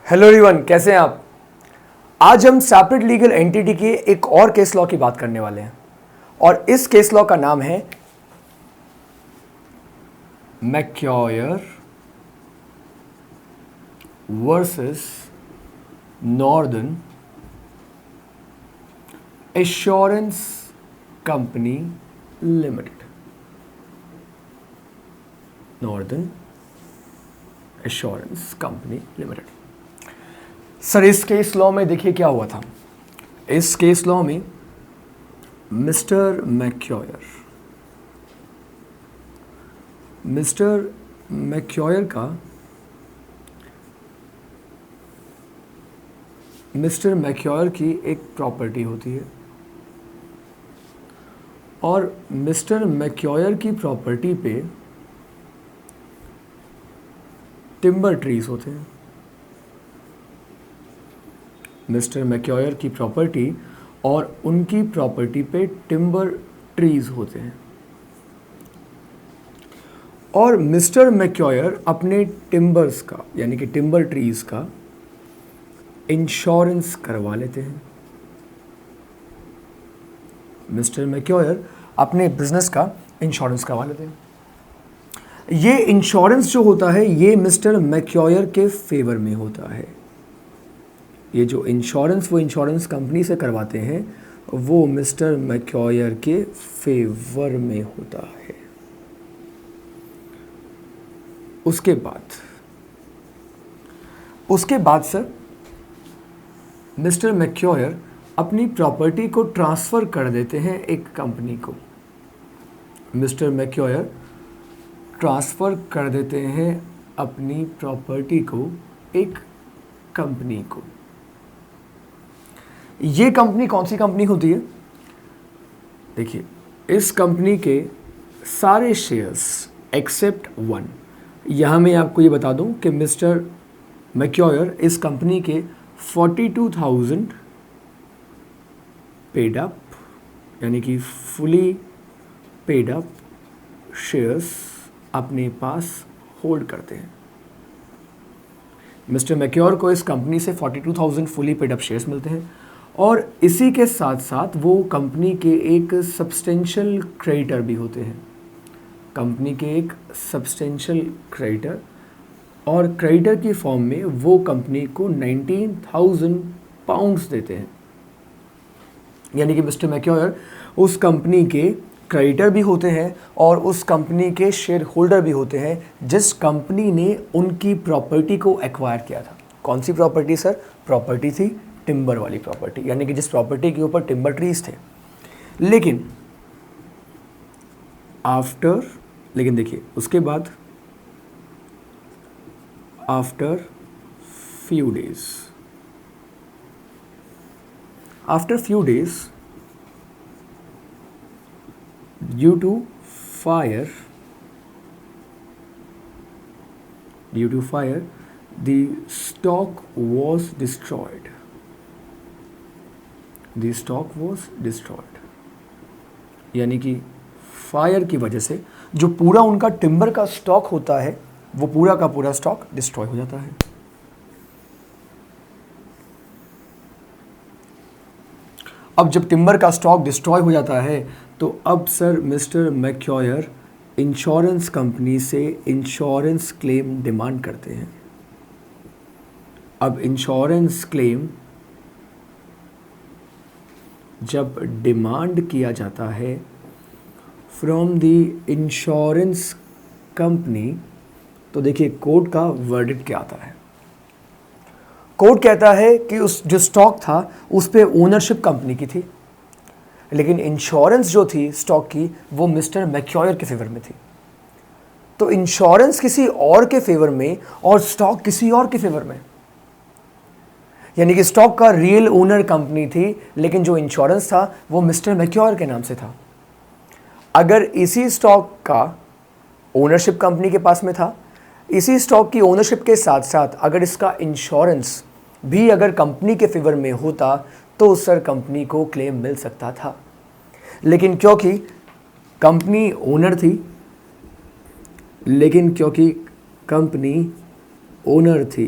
Hello everyone, कैसे हैं आप। आज हम सेपरेट लीगल एंटिटी के एक और केस लॉ की बात करने वाले हैं और इस केस लॉ का नाम है Macaura versus Northern Assurance Company Limited. Northern Assurance Company Limited. Sir, इस केस लॉ में देखिए क्या हुआ था। इस केस लॉ में मिस्टर मैक्योयर का मिस्टर मैक्योयर की एक प्रॉपर्टी होती है और मिस्टर मैक्योयर की प्रॉपर्टी पे टिम्बर ट्रीज होते हैं। मिस्टर मैक्योयर की प्रॉपर्टी और उनकी प्रॉपर्टी पे टिम्बर ट्रीज होते हैं और मिस्टर मैक्योयर अपने टिम्बर्स का यानी कि टिम्बर ट्रीज का इंश्योरेंस करवा लेते हैं। मिस्टर मैक्योयर अपने बिजनेस का इंश्योरेंस करवा लेते हैं। ये इंश्योरेंस जो होता है ये मिस्टर मैक्योयर के फेवर में होता है। ये जो इंश्योरेंस वो इंश्योरेंस कंपनी से करवाते हैं वो मिस्टर मैक्योयर के फेवर में होता है। उसके बाद सर मिस्टर मैक्योयर अपनी प्रॉपर्टी को ट्रांसफ़र कर देते हैं एक कंपनी को। मिस्टर मैक्योयर ट्रांसफ़र कर देते हैं अपनी प्रॉपर्टी को एक कंपनी को। ये कंपनी कौन सी कंपनी होती है? देखिए, इस कंपनी के सारे शेयर्स एक्सेप्ट वन। यहाँ मैं आपको ये बता दूं कि मिस्टर मैक्योयर इस कंपनी के 42,000 पेड अप यानी कि फुली पेड अप शेयर्स अपने पास होल्ड करते हैं। मिस्टर मैक्योर को इस कंपनी से 42,000 फुली पेड अप शेयर्स मिलते हैं और इसी के साथ साथ वो कंपनी के एक सब्सटेंशियल क्रेडिटर भी होते हैं। कंपनी के एक सब्सटेंशियल क्रेडिटर और क्रेडिटर की फॉर्म में वो कंपनी को 19,000 पाउंड्स देते हैं। यानी कि मिस्टर मैक्योर उस कंपनी के क्रेडिटर भी होते हैं और उस कंपनी के शेयर होल्डर भी होते हैं जिस कंपनी ने उनकी प्रॉपर्टी को एक्वायर किया था। कौन सी प्रॉपर्टी सर? प्रॉपर्टी थी टिम्बर वाली प्रॉपर्टी, यानी कि जिस प्रॉपर्टी के ऊपर टिम्बर ट्रीज थे। लेकिन देखिए उसके बाद after few days due to fire the stock was destroyed. यानी कि फायर की वजह से जो पूरा उनका टिम्बर का स्टॉक होता है वो पूरा का पूरा स्टॉक डिस्ट्रॉय हो जाता है। अब जब टिम्बर का स्टॉक डिस्ट्रॉय हो जाता है तो अब सर मिस्टर मैक्योयर इंश्योरेंस कंपनी से इंश्योरेंस क्लेम डिमांड करते हैं। अब इंश्योरेंस क्लेम जब डिमांड किया जाता है फ्रॉम द इंश्योरेंस कंपनी तो देखिए कोर्ट का वर्डिक्ट क्या आता है। कोर्ट कहता है कि उस जो स्टॉक था उस पे ओनरशिप कंपनी की थी, लेकिन इंश्योरेंस जो थी स्टॉक की वो मिस्टर मैक्योयर के फेवर में थी। तो इंश्योरेंस किसी और के फेवर में और स्टॉक किसी और के फेवर में, यानी कि स्टॉक का रियल ओनर कंपनी थी लेकिन जो इंश्योरेंस था वो मिस्टर मैक्योयर के नाम से था। अगर इसी स्टॉक का ओनरशिप कंपनी के पास में था, इसी स्टॉक की ओनरशिप के साथ साथ अगर इसका इंश्योरेंस भी अगर कंपनी के फेवर में होता तो सर कंपनी को क्लेम मिल सकता था। लेकिन क्योंकि कंपनी ओनर थी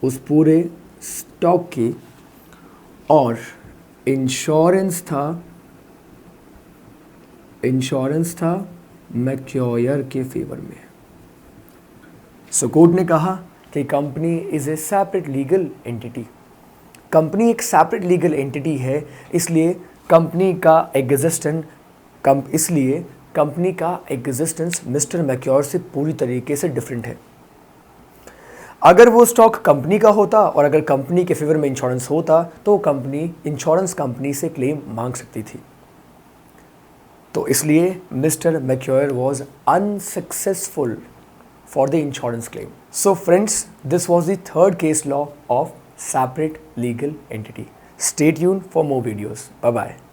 उस पूरे स्टॉक की, और इंश्योरेंस था मैक्योयर के फेवर में। सो कोर्ट ने कहा कि company is a separate legal entity. Company एक सेपरेट लीगल एंटिटी है, इसलिए कंपनी का एग्जिस्टेंस मिस्टर मैक्योर से पूरी तरीके से डिफरेंट है। अगर वो स्टॉक कंपनी का होता और अगर कंपनी के फेवर में इंश्योरेंस होता तो कंपनी इंश्योरेंस कंपनी से क्लेम मांग सकती थी। तो इसलिए mister Macaura was unsuccessful for the insurance claim. So friends, this was the third case law of separate legal entity. Stay tuned for more videos. Bye bye.